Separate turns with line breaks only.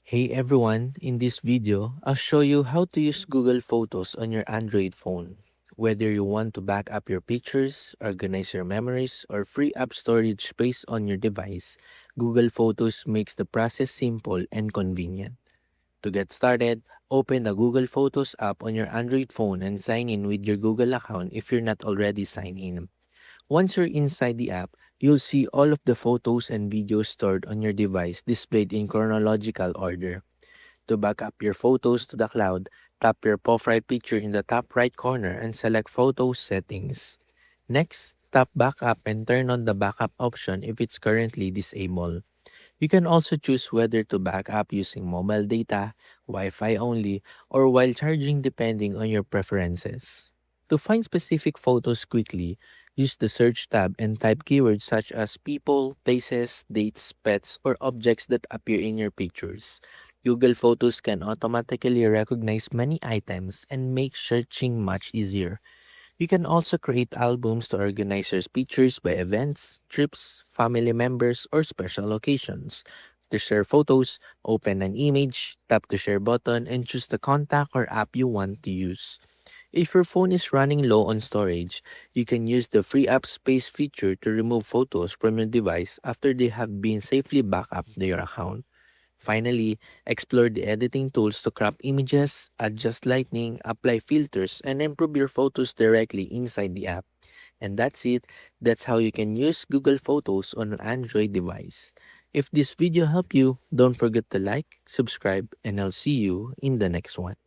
Hey everyone, in this video, I'll show you how to use Google Photos on your Android phone. Whether you want to back up your pictures, organize your memories, or free up storage space on your device, Google Photos makes the process simple and convenient. To get started, open the Google Photos app on your Android phone and sign in with your Google account if you're not already signed in. Once you're inside the app, you'll see all of the photos and videos stored on your device displayed in chronological order. To back up your photos to the cloud, tap your profile picture in the top right corner and select Photos Settings. Next, tap Backup and turn on the backup option if it's currently disabled. You can also choose whether to back up using mobile data, Wi-Fi only, or while charging depending on your preferences. To find specific photos quickly, use the search tab and type keywords such as people, places, dates, pets, or objects that appear in your pictures. Google Photos can automatically recognize many items and make searching much easier. You can also create albums to organize your pictures by events, trips, family members, or special occasions. To share photos, open an image, tap the share button, and choose the contact or app you want to use. If your phone is running low on storage, you can use the free up space feature to remove photos from your device after they have been safely backed up to your account. Finally, explore the editing tools to crop images, adjust lighting, apply filters, and improve your photos directly inside the app. And that's it. That's how you can use Google Photos on an Android device. If this video helped you, don't forget to like, subscribe, and I'll see you in the next one.